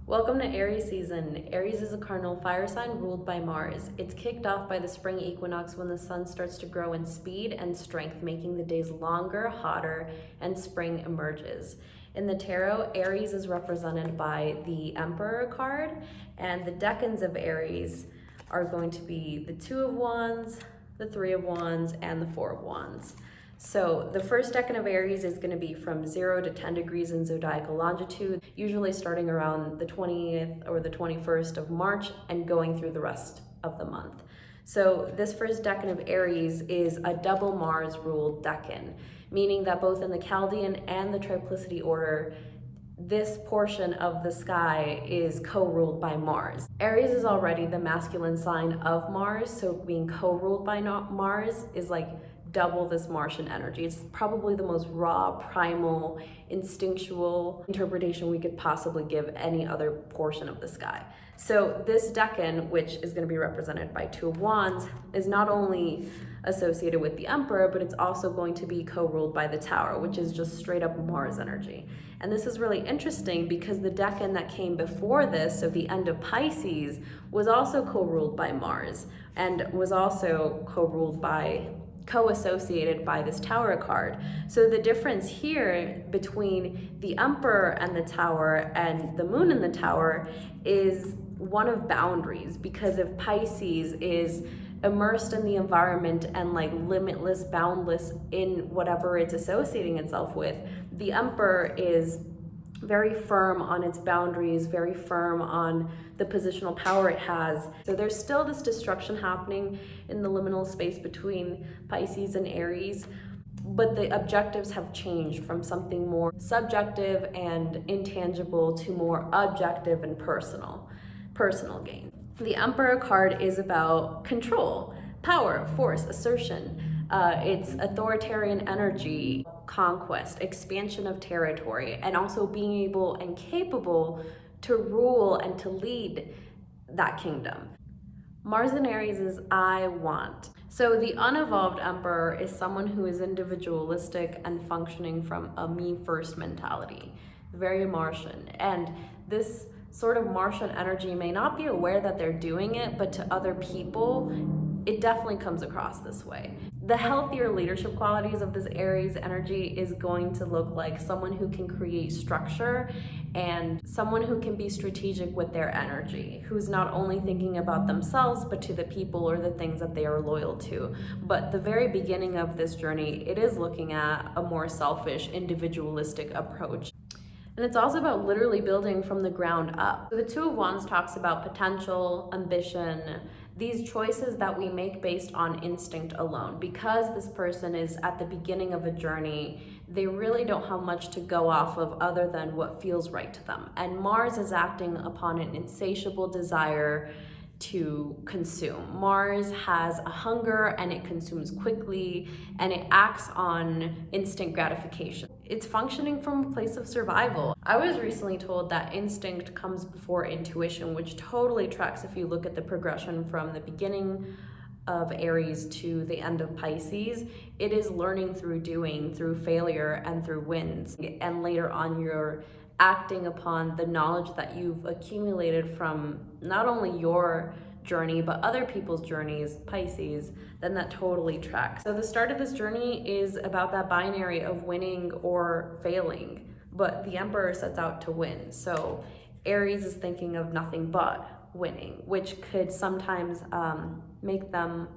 Welcome to Aries season. Aries is a cardinal fire sign ruled by Mars. It's kicked off by the spring equinox when the sun starts to grow in speed and strength, making the days longer, hotter, and spring emerges. In the tarot, Aries is represented by the Emperor card, and the decans of Aries are going to be the Two of Wands, the Three of Wands, and the Four of Wands. So the first decan of Aries is going to be from 0 to 10 degrees in zodiacal longitude, usually starting around the 20th or the 21st of March and going through the rest of the month. So this first decan of Aries is a double Mars ruled decan, meaning that both in the Chaldean and the triplicity order, this portion of the sky is co-ruled by Mars. Aries is already the masculine sign of Mars, so being co-ruled by Mars is like double this Martian energy. It's probably the most raw, primal, instinctual interpretation we could possibly give any other portion of the sky. So this decan, which is going to be represented by Two of Wands, is not only associated with the Emperor, but it's also going to be co-ruled by the Tower, which is just straight up Mars energy. And this is really interesting because the decan that came before this, so the end of Pisces, was also co-ruled by Mars and was also co-associated by this Tower card. So the difference here between the Emperor and the Tower and the Moon and the Tower is one of boundaries, because if Pisces is immersed in the environment and like limitless, boundless in whatever it's associating itself with, the Emperor is very firm on its boundaries, very firm on the positional power it has. So there's still this destruction happening in the liminal space between Pisces and Aries, but the objectives have changed from something more subjective and intangible to more objective and personal gain. The Emperor card is about control, power, force, assertion. It's authoritarian energy, conquest, expansion of territory, and also being able and capable to rule and to lead that kingdom. Mars in Aries is I want. So the unevolved Emperor is someone who is individualistic and functioning from a me first mentality, very Martian. And this sort of Martian energy may not be aware that they're doing it, but to other people, it definitely comes across this way. The healthier leadership qualities of this Aries energy is going to look like someone who can create structure and someone who can be strategic with their energy, who's not only thinking about themselves, but to the people or the things that they are loyal to. But the very beginning of this journey, it is looking at a more selfish, individualistic approach. And it's also about literally building from the ground up. The Two of Wands talks about potential, ambition, these choices that we make based on instinct alone. Because this person is at the beginning of a journey, they really don't have much to go off of other than what feels right to them. And Mars is acting upon an insatiable desire to consume. Mars has a hunger and it consumes quickly and it acts on instant gratification. It's functioning from a place of survival. I was recently told that instinct comes before intuition, which totally tracks if you look at the progression from the beginning of Aries to the end of Pisces. It is learning through doing, through failure and through wins. And later on, you're acting upon the knowledge that you've accumulated from not only your journey, but other people's journeys, Pisces, then that totally tracks. So the start of this journey is about that binary of winning or failing, but the Emperor sets out to win. So Aries is thinking of nothing but winning, which could sometimes make them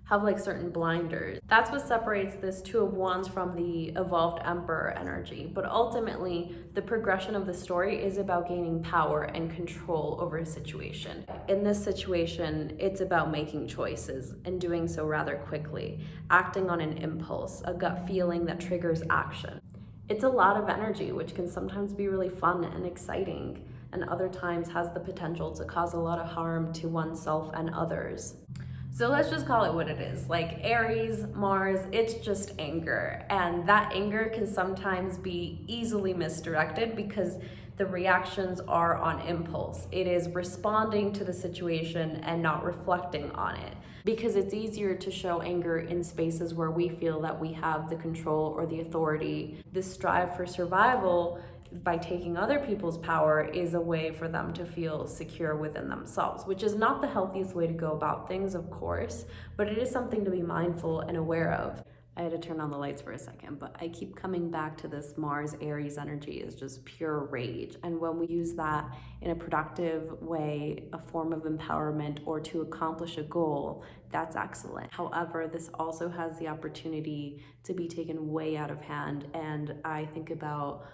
have like certain blinders. That's what separates this Two of Wands from the evolved Emperor energy. But ultimately, the progression of the story is about gaining power and control over a situation. In this situation, it's about making choices and doing so rather quickly, acting on an impulse, a gut feeling that triggers action. It's a lot of energy, which can sometimes be really fun and exciting, and other times has the potential to cause a lot of harm to oneself and others. So let's just call it what it is. Like Aries, Mars, it's just anger. And that anger can sometimes be easily misdirected because the reactions are on impulse. It is responding to the situation and not reflecting on it. Because it's easier to show anger in spaces where we feel that we have the control or the authority. This strive for survival by taking other people's power is a way for them to feel secure within themselves, which is not the healthiest way to go about things, of course, but it is something to be mindful and aware of. I had to turn on the lights for a second, but I keep coming back to this Mars Aries energy is just pure rage. And when we use that in a productive way, a form of empowerment, or to accomplish a goal, that's excellent. However, this also has the opportunity to be taken way out of hand. And I think about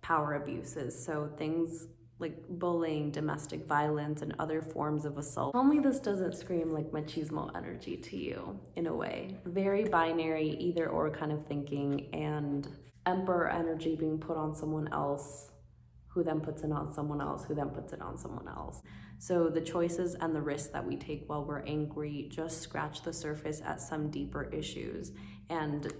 power abuses. So things like bullying, domestic violence, and other forms of assault. Tell me this doesn't scream like machismo energy to you in a way. Very binary, either or kind of thinking, and emperor energy being put on someone else, who then puts it on someone else, who then puts it on someone else. So the choices and the risks that we take while we're angry just scratch the surface at some deeper issues. And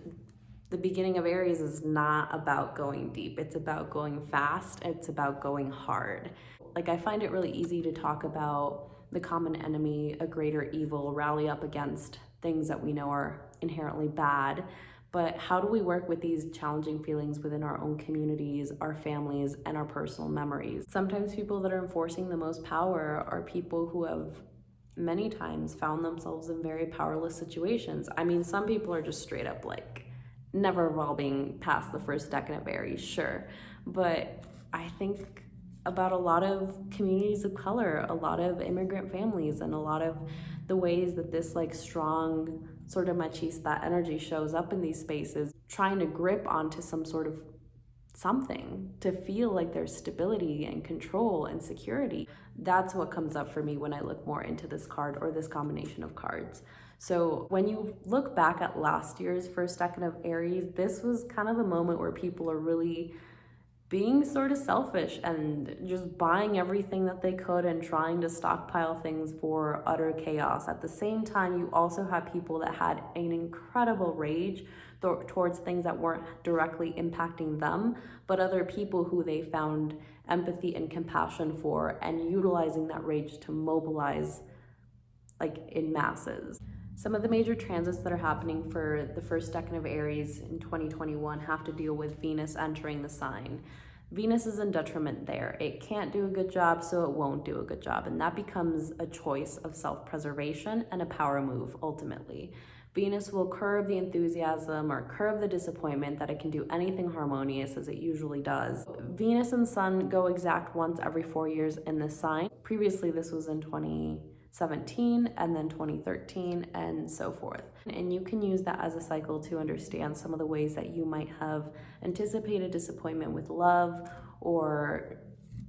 the beginning of Aries is not about going deep. It's about going fast. It's about going hard. Like, I find it really easy to talk about the common enemy, a greater evil, rally up against things that we know are inherently bad. But how do we work with these challenging feelings within our own communities, our families, and our personal memories? Sometimes people that are enforcing the most power are people who have many times found themselves in very powerless situations. I mean, some people are just straight up like, never evolving past the first decan of Aries, sure. But I think about a lot of communities of color, a lot of immigrant families, and a lot of the ways that this like strong sort of machista energy shows up in these spaces, trying to grip onto some sort of something to feel like there's stability and control and security. That's what comes up for me when I look more into this card or this combination of cards. So when you look back at last year's first decan of Aries, this was kind of the moment where people are really being sort of selfish and just buying everything that they could and trying to stockpile things for utter chaos. At the same time, you also had people that had an incredible rage towards things that weren't directly impacting them, but other people who they found empathy and compassion for, and utilizing that rage to mobilize like in masses. Some of the major transits that are happening for the first decan of Aries in 2021 have to deal with Venus entering the sign. Venus is in detriment there. It can't do a good job, so it won't do a good job. And that becomes a choice of self-preservation and a power move, ultimately. Venus will curb the enthusiasm or curb the disappointment that it can do anything harmonious, as it usually does. Venus and Sun go exact once every 4 years in this sign. Previously, this was in 2017 and then 2013 and so forth. And you can use that as a cycle to understand some of the ways that you might have anticipated disappointment with love, or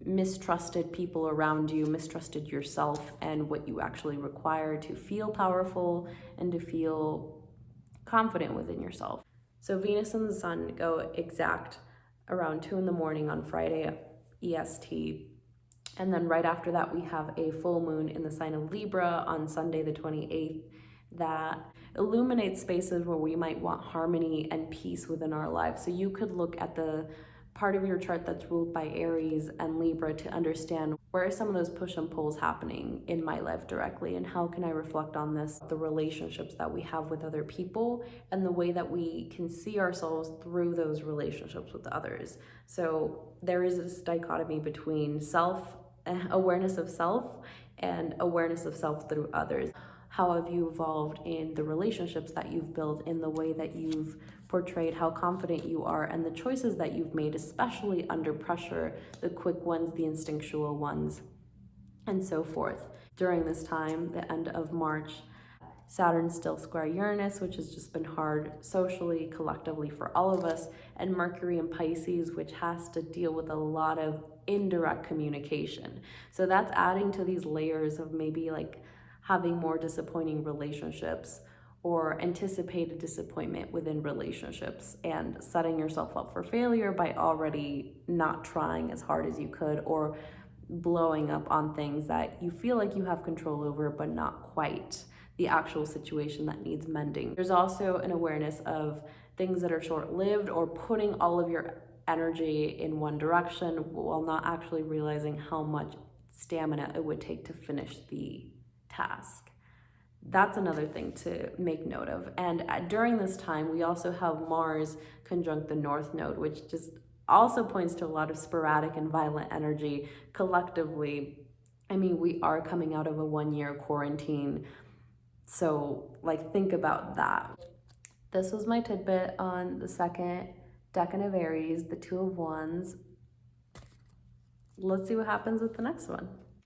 mistrusted people around you, mistrusted yourself and what you actually require to feel powerful and to feel confident within yourself. So Venus and the Sun go exact around 2 a.m. on Friday EST. And then right after that, we have a full moon in the sign of Libra on Sunday the 28th that illuminates spaces where we might want harmony and peace within our lives. So you could look at the part of your chart that's ruled by Aries and Libra to understand where are some of those push and pulls happening in my life directly, and how can I reflect on this, the relationships that we have with other people, and the way that we can see ourselves through those relationships with others. So there is this dichotomy between awareness of self and awareness of self through others. How have you evolved in the relationships that you've built, in the way that you've portrayed how confident you are, and the choices that you've made, especially under pressure, the quick ones, the instinctual ones, and so forth. During this time, the end of March, Saturn still square Uranus, which has just been hard socially, collectively for all of us, and Mercury in Pisces, which has to deal with a lot of indirect communication. So that's adding to these layers of maybe like having more disappointing relationships or anticipated disappointment within relationships, and setting yourself up for failure by already not trying as hard as you could, or blowing up on things that you feel like you have control over, but not quite the actual situation that needs mending. There's also an awareness of things that are short-lived, or putting all of your energy in one direction while not actually realizing how much stamina it would take to finish the task. That's another thing to make note of. And during this time, we also have Mars conjunct the North Node, which just also points to a lot of sporadic and violent energy collectively. I mean, we are coming out of a 1-year quarantine, so like think about that. This was my tidbit on the second decan of Aries, the Two of Wands. Let's see what happens with the next one.